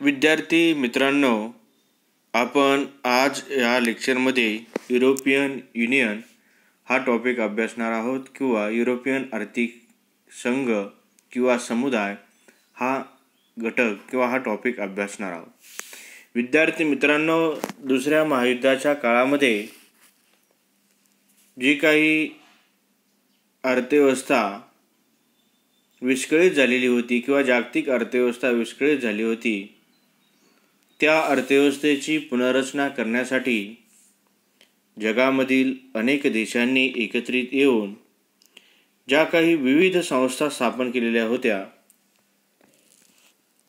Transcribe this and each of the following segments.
विद्यार्थी मित्रांनो, आपण आज या लेक्चरमध्ये युरोपियन युनियन हा टॉपिक अभ्यासणार आहोत किंवा युरोपियन आर्थिक संघ किंवा समुदाय हा घटक किंवा हा टॉपिक अभ्यासणार आहोत. विद्यार्थी मित्रांनो, दुसऱ्या महायुद्धाच्या काळामध्ये जी काही अर्थव्यवस्था विस्कळीत झालेली होती किंवा जागतिक अर्थव्यवस्था विस्कळीत झाली होती, त्या अर्थव्यवस्थेची पुनर्रचना करण्यासाठी जगामधील अनेक देशांनी एकत्रित येऊन ज्या काही विविध संस्था स्थापन केलेल्या होत्या,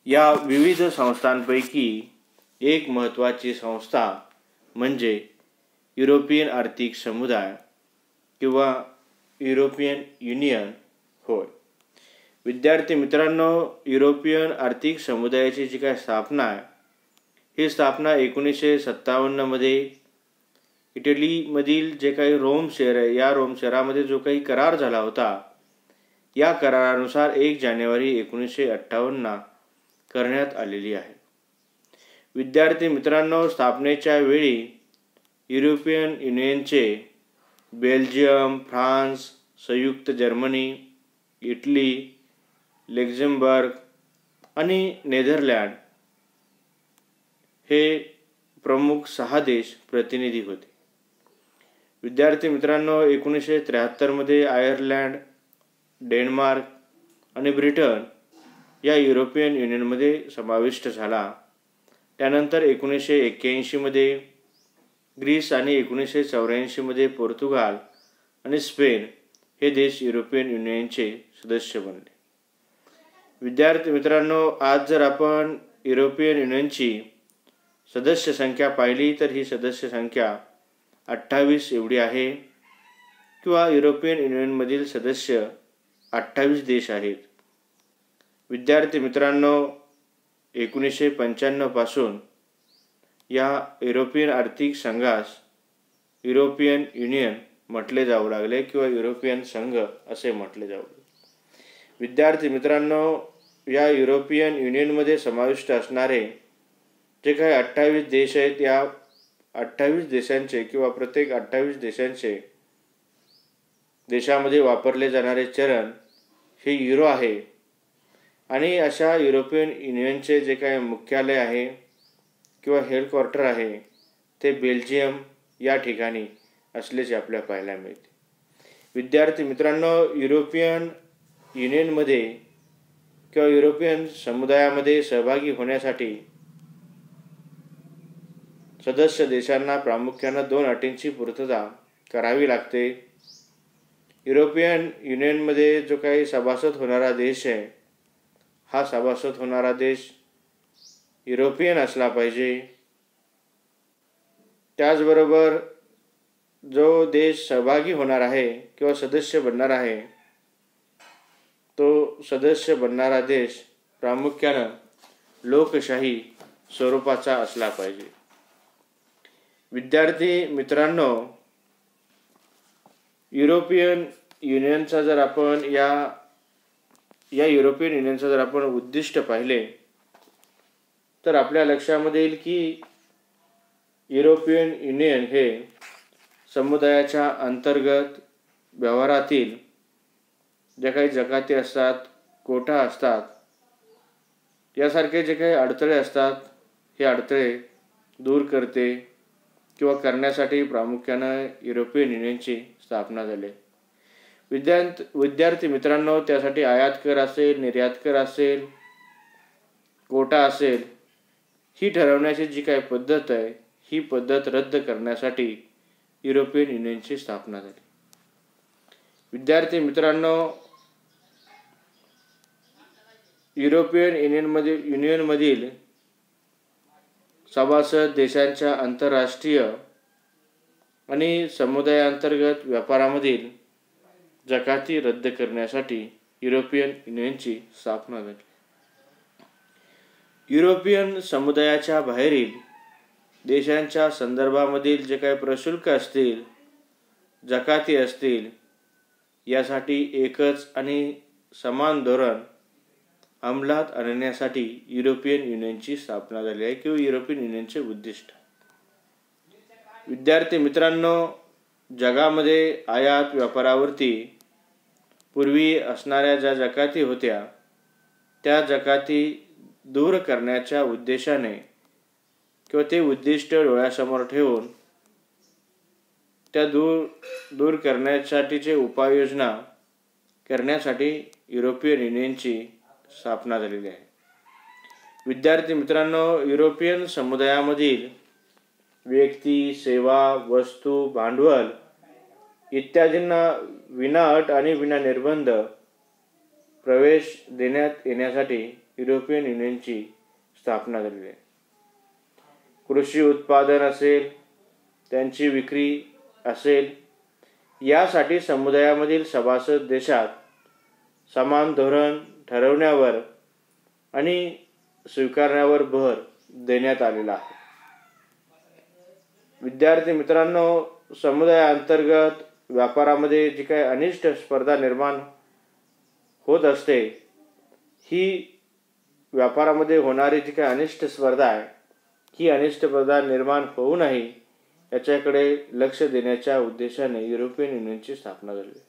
या विविध संस्थांपैकी एक महत्त्वाची संस्था म्हणजे युरोपियन आर्थिक समुदाय किंवा युरोपियन युनियन होय. विद्यार्थी मित्रांनो, युरोपियन आर्थिक समुदायाची जी काय स्थापना आहे, ही स्थापना 1957 मध्ये इटलीमधील जे काही रोम शहर आहे, या रोम शहरामध्ये जो काही करार झाला होता, या करारानुसार 1 जानेवारी 1958 करण्यात आलेली आहे. विद्यार्थी मित्रांनो, स्थापनेच्या वेळी युरोपियन युनियनचे बेल्जियम, फ्रान्स, संयुक्त जर्मनी, इटली, लक्झेंबर्ग आणि नेदरलँड हे प्रमुख 6 देश प्रतिनिधी होते. विद्यार्थी मित्रांनो, 1973 मध्ये आयर्लंड, डेन्मार्क आणि ब्रिटन या युरोपियन युनियनमध्ये समाविष्ट झाला. त्यानंतर 1981 मध्ये ग्रीस आणि 1984 मध्ये पोर्तुगाल आणि स्पेन हे देश युरोपियन युनियनचे सदस्य बनले. विद्यार्थी मित्रांनो, आज जर आपण युरोपियन युनियनची सदस्य संख्या पाहिली तर ही सदस्य संख्या 28 एवढी आहे किंवा युरोपियन युनियनमधील सदस्य 28 देश आहेत. विद्यार्थी मित्रांनो, 1995 पासून या युरोपियन आर्थिक संघास युरोपियन युनियन म्हटले जाऊ लागले किंवा युरोपियन संघ असे म्हटले जाऊ लागले. विद्यार्थी मित्रांनो, या युरोपियन युनियनमध्ये समाविष्ट असणारे जे काही 28 देश आहेत, या 28 देशांचे किंवा प्रत्येक 28 देशामध्ये वापरले जाणारे चलन हे युरो आहे. आणि अशा युरोपियन युनियनचे जे काही मुख्यालय आहे किंवा हेडक्वार्टर आहे, ते बेल्जियम या ठिकाणी असल्याचे आपल्याला पाहायला मिळते. विद्यार्थी मित्रांनो, युरोपियन युनियनमध्ये किंवा युरोपियन समुदायामध्ये सहभागी होण्यासाठी सदस्य देशांना प्रामुख्याने 2 अटींची पूर्तता करावी लागते. युरोपियन युनियनमध्ये जो काही सभासद होणारा देश आहे, हा सभासद होणारा देश युरोपियन असला पाहिजे. त्याचबरोबर जो देश सहभागी होणार आहे किंवा सदस्य बनणार आहे, तो सदस्य बनणारा देश प्रामुख्याने लोकशाही स्वरूपाचा असला पाहिजे. विद्यार्थी मित्रांनो, युरोपियन युनियनचा जर आपण या युरोपियन युनियनचा जर आपण उद्दिष्ट पाहिले तर आपल्या लक्षामध्ये येईल की युरोपियन युनियन हे समुदायाच्या अंतर्गत व्यवहारातील जे काही जकाती असतात, कोटा असतात, यासारखे जे काही अडथळे असतात, हे अडथळे दूर करते किंवा करण्यासाठी प्रामुख्याने युरोपियन युनियनची स्थापना झाली. विद्यार्थी मित्रांनो, त्यासाठी आयात कर असेल, निर्यात कर असेल, कोटा असेल, ही ठरवण्याची जी काही पद्धत आहे, ही पद्धत रद्द करण्यासाठी युरोपियन युनियनची स्थापना झाली. विद्यार्थी मित्रांनो, युरोपियन युनियनमधील सभासद देशांच्या आंतरराष्ट्रीय आणि समुदायांतर्गत व्यापारामधील जकाती रद्द करण्यासाठी युरोपियन युनियनची स्थापना झाली. युरोपियन समुदायाच्या बाहेरील देशांच्या संदर्भामधील जे काही प्रशुल्क असतील, जकाती असतील, यासाठी एकच आणि समान धोरण अंमलात आणण्यासाठी युरोपियन युनियनची स्थापना झाली आहे किंवा युरोपियन युनियनचे उद्दिष्ट. विद्यार्थी मित्रांनो, जगामध्ये आयात व्यापारावरती पूर्वी असणाऱ्या ज्या जकाती होत्या त्या जकाती दूर करण्याच्या उद्देशाने किंवा ते उद्दिष्ट डोळ्यासमोर ठेवून त्या दूर करण्यासाठीचे उपाययोजना करण्यासाठी युरोपियन युनियनची स्थापना झालेली आहे. विद्यार्थी मित्रांनो, युरोपियन समुदायामधील व्यक्ती, सेवा, वस्तू, भांडवल इत्यादींना विना अट आणि विना निर्बंध प्रवेश देण्यात येण्यासाठी युरोपियन युनियनची स्थापना झालेली आहे. कृषी उत्पादन असेल, त्यांची विक्री असेल, यासाठी समुदायामधील सभासद देशात समान धोरण ठरवण्यावर आणि स्वीकारण्यावर भर देण्यात आलेला आहे. विद्यार्थी मित्रांनो, समुदायाअंतर्गत व्यापारामध्ये जी काही अनिष्ट स्पर्धा निर्माण होत असते, ही व्यापारामध्ये होणारी जी काही अनिष्ट स्पर्धा आहे, ही अनिष्ट स्पर्धा निर्माण होऊ नये याच्याकडे लक्ष देण्याच्या उद्देशाने युरोपियन युनियनची स्थापना झाली.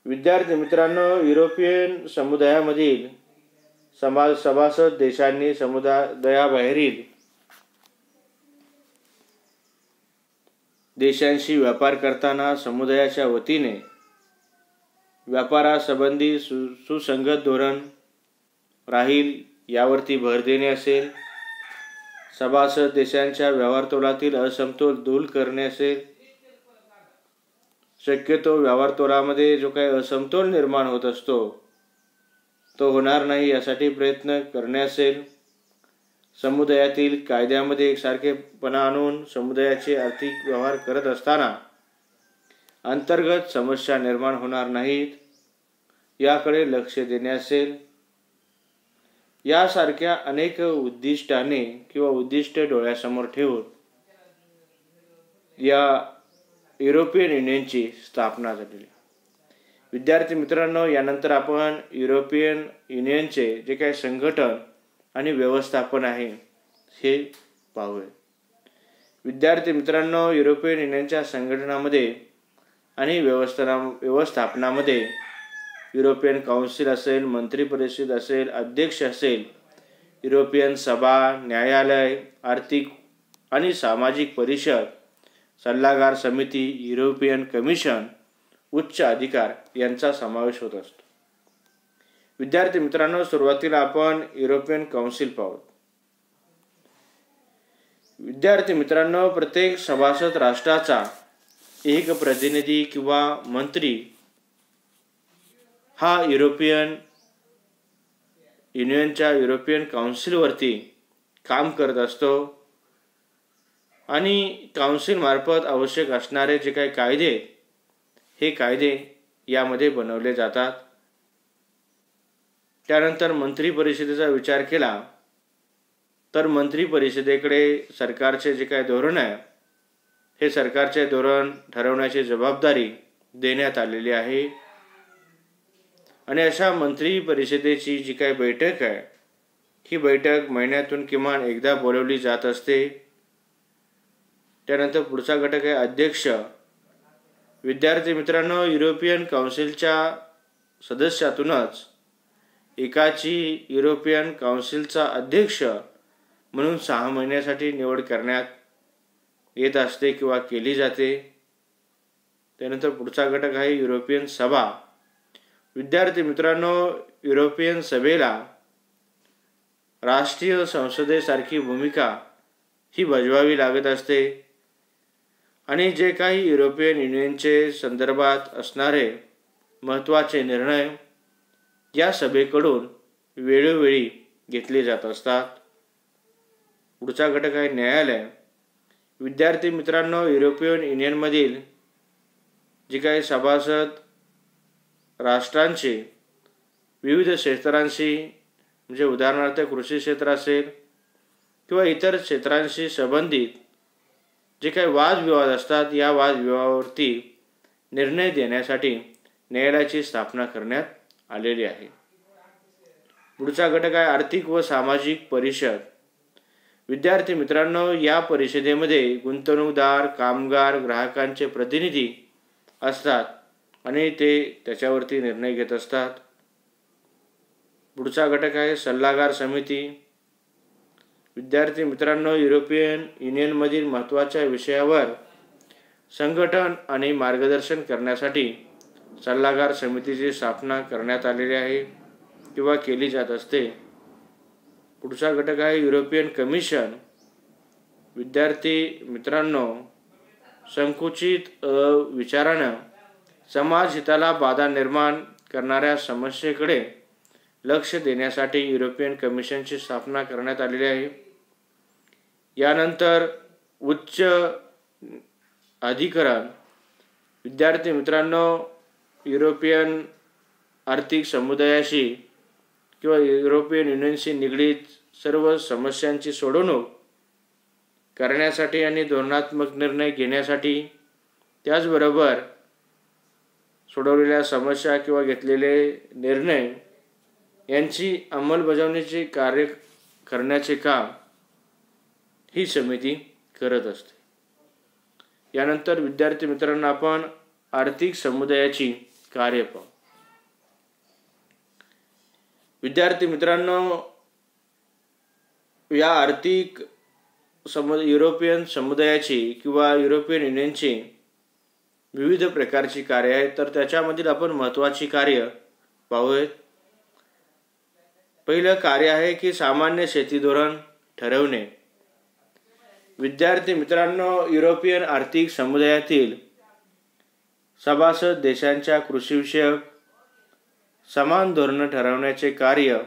विद्यार्थी मित्रांनो, युरोपियन समुदायामधील सभासद देशांनी समुदायाबाहेरील देशांशी व्यापार करताना समुदायाच्या वतीने व्यापारासंबंधी सुसंगत धोरण राहील यावरती भर देणे असेल, सभासद देशांच्या व्यवहारतोलातील असमतोल दूर करणे असेल, शक्यतो व्यवहारतोलामध्ये जो काही असमतोल निर्माण होत असतो तो होणार नाही यासाठी प्रयत्न करणे असेल, समुदायातील कायद्यामध्ये एकसारखेपणा आणून समुदायाचे आर्थिक व्यवहार करत असताना अंतर्गत समस्या निर्माण होणार नाहीत याकडे लक्ष देणे असेल, यासारख्या अनेक उद्दिष्टाने किंवा उद्दिष्ट डोळ्यासमोर ठेवून या युरोपियन युनियनची स्थापना झालेली. विद्यार्थी मित्रांनो, यानंतर आपण युरोपियन युनियनचे जे काही संघटन आणि व्यवस्थापन आहे हे पाहूया. विद्यार्थी मित्रांनो, युरोपियन युनियनच्या संघटनामध्ये आणि व्यवस्थापनामध्ये युरोपियन काउन्सिल असेल, मंत्री परिषद असेल, अध्यक्ष असेल, युरोपियन सभा, न्यायालय, आर्थिक आणि सामाजिक परिषद, सल्लागार समिती, युरोपियन कमिशन, उच्च अधिकार यांचा समावेश होत असतो. विद्यार्थी मित्रांनो, सुरुवातीला आपण युरोपियन काउन्सिल पाहू. विद्यार्थी मित्रांनो, प्रत्येक सभासद राष्ट्राचा एक प्रतिनिधी किंवा मंत्री हा युरोपियन युनियनच्या युरोपियन काउन्सिलवरती काम करत असतो आणि काउन्सिल मार्फत आवश्यक असणारे जे काही कायदे हे कायदे यामध्ये बनवले जातात. त्यानंतर मंत्री परिषदेचा विचार केला तर मंत्री परिषदेकडे सरकारचे जे काही धोरण आहे हे सरकारचे धोरण ठरवण्याची जबाबदारी देण्यात आलेली आहे. आणि अशा मंत्री परिषदेची जी काही बैठक आहे ही बैठक महिन्यातून किमान एकदा बोलवली जात असते. त्यानंतर पुढचा घटक आहे अध्यक्ष. विद्यार्थी मित्रांनो, युरोपियन काउन्सिलच्या सदस्यातूनच एकाची युरोपियन काउन्सिलचा अध्यक्ष म्हणून 6 महिन्यासाठी निवड करण्यात येत असते किंवा केली जाते. त्यानंतर पुढचा घटक आहे युरोपियन सभा. विद्यार्थी मित्रांनो, युरोपियन सभेला राष्ट्रीय संसदेसारखी भूमिका ही बजावावी लागत असते आणि जे काही युरोपियन युनियनचे संदर्भात असणारे महत्त्वाचे निर्णय या सभेकडून वेळोवेळी घेतले जात असतात. पुढचा घटक आहे न्यायालय. विद्यार्थी मित्रांनो, युरोपियन युनियनमधील जे काही सभासद राष्ट्रांचे विविध क्षेत्रांशी म्हणजे उदाहरणार्थ कृषी क्षेत्र असेल किंवा इतर क्षेत्रांशी संबंधित जे काही वादविवाद असतात या वादविवादावरती निर्णय देण्यासाठी न्यायालयाची स्थापना करण्यात आलेली आहे. पुढचा घटक आहे आर्थिक व सामाजिक परिषद. विद्यार्थी मित्रांनो, या परिषदेमध्ये गुंतवणूकदार, कामगार, ग्राहकांचे प्रतिनिधी असतात आणि ते त्याच्यावरती निर्णय घेत असतात. पुढचा घटक आहे सल्लागार समिती. विद्यार्थी मित्रांनो, युरोपियन युनियनमधील महत्त्वाच्या विषयावर संघटन आणि मार्गदर्शन करण्यासाठी सल्लागार समितीची स्थापना करण्यात आलेली आहे किंवा केली जात असते. पुढचा घटक आहे युरोपियन कमिशन. विद्यार्थी मित्रांनो, संकुचित विचारानं समाज हिताला बाधा निर्माण करणाऱ्या समस्येकडे लक्ष देण्यासाठी युरोपियन कमिशनची स्थापना करण्यात आलेली आहे. यानंतर उच्च अधिकरण. विद्यार्थी मित्रांनो, युरोपियन आर्थिक समुदायाशी किंवा युरोपियन युनियनशी निगडीत सर्व समस्यांची सोडवणूक करण्यासाठी आणि धोरणात्मक निर्णय घेण्यासाठी, त्याचबरोबर सोडवलेल्या समस्या किंवा घेतलेले निर्णय यांची अंमलबजावणीचे कार्य करण्याचे काम ही समिती करत असते. यानंतर विद्यार्थी मित्रांनो, आपण आर्थिक समुदायाची कार्य पाहू. विद्यार्थी मित्रांनो, या आर्थिक युरोपियन समुदायाची किंवा युरोपियन युनियनची विविध प्रकारची कार्य आहेत. तर त्याच्यामधील आपण महत्त्वाची कार्य पाहूयात. पहिलं कार्य आहे की सामान्य शेती धोरण ठरवणे. विद्यार्थी मित्रांनो, युरोपियन आर्थिक समुदायातील सभासद देशांच्या कृषीविषयक समान धोरण ठरवण्याचे कार्य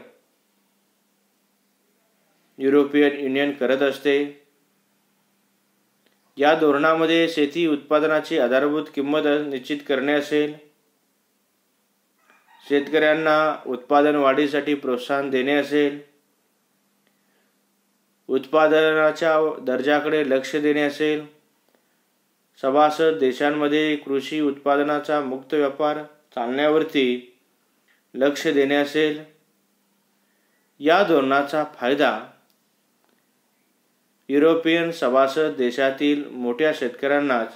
युरोपियन युनियन करत असते. या धोरणामध्ये शेती उत्पादनाची आधारभूत किंमत निश्चित करणे असेल, शेतकऱ्यांना उत्पादन वाढीसाठी प्रोत्साहन देणे असेल, उत्पादनाच्या दर्जाकडे लक्ष देणे असेल, सभासद देशांमध्ये कृषी उत्पादनाचा मुक्त व्यापार चालण्यावरती लक्ष देणे असेल. या धोरणाचा फायदा युरोपियन सभासद देशातील मोठ्या शेतकऱ्यांनाच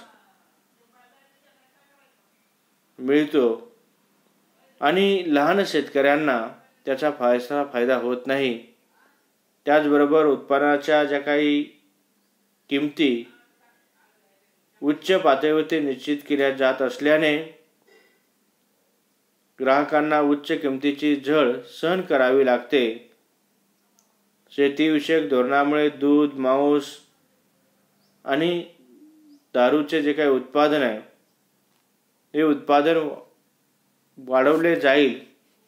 मिळतो आणि लहान शेतकऱ्यांना त्याचा फायदा होत नाही. त्याचबरोबर उत्पादनाच्या ज्या काही किमती उच्च पातळीवरती निश्चित केल्या जात असल्याने ग्राहकांना उच्च किमतीची झळ सहन करावी लागते. शेतीविषयक धोरणामुळे दूध, मांस आणि दारूचे जे काही उत्पादन आहे हे उत्पादन वाढवले जाईल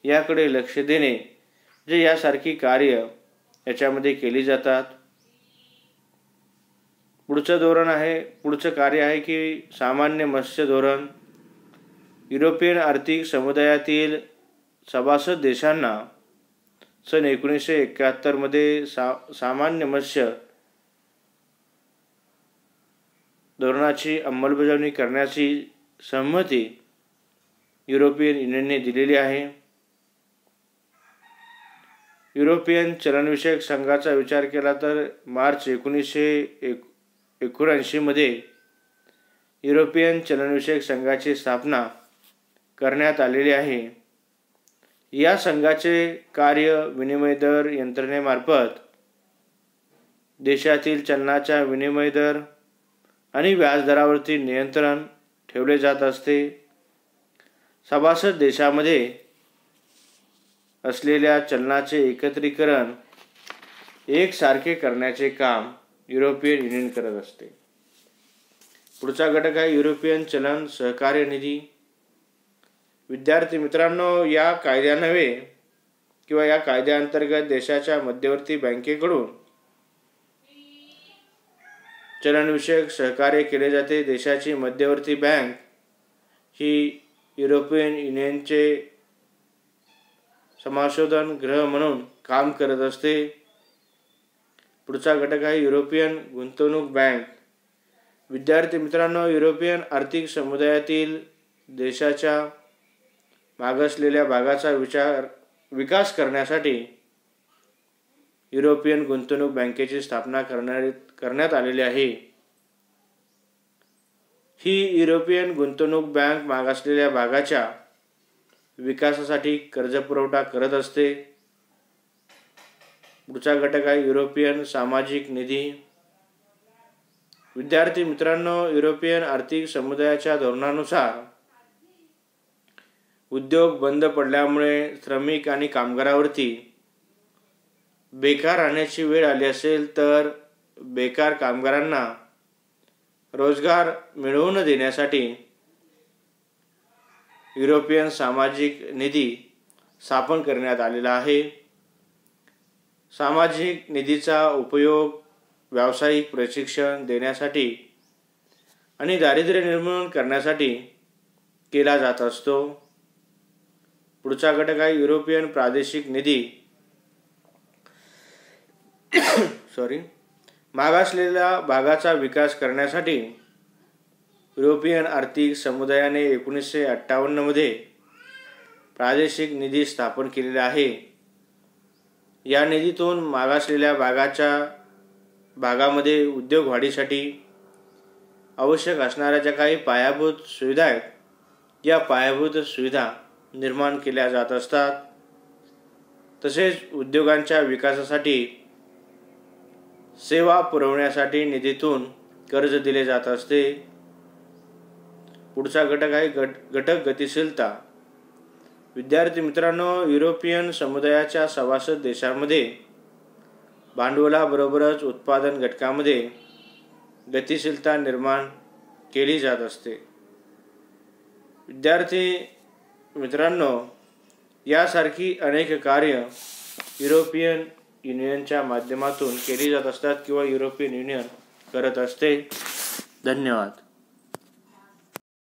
याकडे लक्ष देणे, जे यासारखी कार्य याच्यामध्ये केली जातात. पुढचं कार्य आहे की सामान्य मत्स्य धोरण. युरोपियन आर्थिक समुदायातील सभासद देशांना सन 1971 मध्ये सामान्य मत्स्य धोरणाची अंमलबजावणी करण्याची संमती युरोपियन युनियनने दिलेली आहे. युरोपियन चलनविषयक संघाचा विचार केला तर मार्च 1979 मध्ये युरोपियन चलनविषयक संघाची स्थापना करण्यात आलेली आहे. या संघाचे कार्य विनिमय दर यंत्रणेमार्फत देशातील चलनाच्या विनिमय दर आणि व्याजदरावरती नियंत्रण ठेवले जात असते. सभासद देशामध्ये असलेल्या चलनाचे एकत्रीकरण एकसारखे करण्याचे काम युरोपियन युनियन करत असते. पुढचा घटक आहे युरोपियन चलन सहकार्य निधी. विद्यार्थी मित्रांनो, या कायद्यान्वये किंवा या कायद्याअंतर्गत देशाच्या मध्यवर्ती बँकेकडून चलनविषयक सहकार्य केले जाते. देशाची मध्यवर्ती बँक ही युरोपियन युनियनचे समाशोधन गृह म्हणून काम करत असते. पुढचा घटक आहे युरोपियन गुंतवणूक बँक. विद्यार्थी मित्रांनो, युरोपियन आर्थिक समुदायातील देशाच्या मागासलेल्या भागाचा विकास करण्यासाठी युरोपियन गुंतवणूक बँकेची स्थापना करण्यात आलेली आहे। ही युरोपियन गुंतवणूक बँक मागासलेल्या भागाच्या विकासासाठी कर्जपुरवठा करत असते। पुढचा घटक आहे युरोपियन सामाजिक निधी। विद्यार्थी मित्रांनो, युरोपियन आर्थिक समुदायाच्या धोरणानुसार उद्योग बंद पडल्यामुळे श्रमिक आणि कामगारांवरती बेकार राहण्याची वेळ आली असेल तर बेकार कामगारांना रोजगार मिळवून देण्यासाठी युरोपियन सामाजिक निधी स्थापन करण्यात आलेला आहे। सामाजिक निधीचा उपयोग व्यावसायिक प्रशिक्षण देण्यासाठी आणि दारिद्र्य निर्मूलन करण्यासाठी केला जात असतो। पुढचा घटक आहे युरोपियन प्रादेशिक निधी। मागासलेल्या भागाचा विकास करण्यासाठी युरोपियन आर्थिक समुदायाने 1958 मध्ये प्रादेशिक निधी स्थापन केलेला आहे। या निधीतून मागासलेल्या भागामध्ये उद्योग वाढीसाठी आवश्यक असणाऱ्या ज्या काही पायाभूत सुविधा आहेत, या पायाभूत सुविधा निर्माण केल्या जात असतात। तसेच उद्योगांच्या विकासासाठी सेवा पुरवण्यासाठी निधीतून कर्ज दिले जात असते। पुढचा घटक आहे घटक गतिशीलता। विद्यार्थी मित्रांनो, युरोपियन समुदायाच्या सभासद देशांमध्ये भांडवलाबरोबरच उत्पादन घटकामध्ये गतिशीलता निर्माण केली जात असते। विद्यार्थी मित्रांनो, यासारखी अनेक कार्य युरोपियन युनियनच्या माध्यमातून केली जात असतात किंवा युरोपियन युनियन करत असते। धन्यवाद।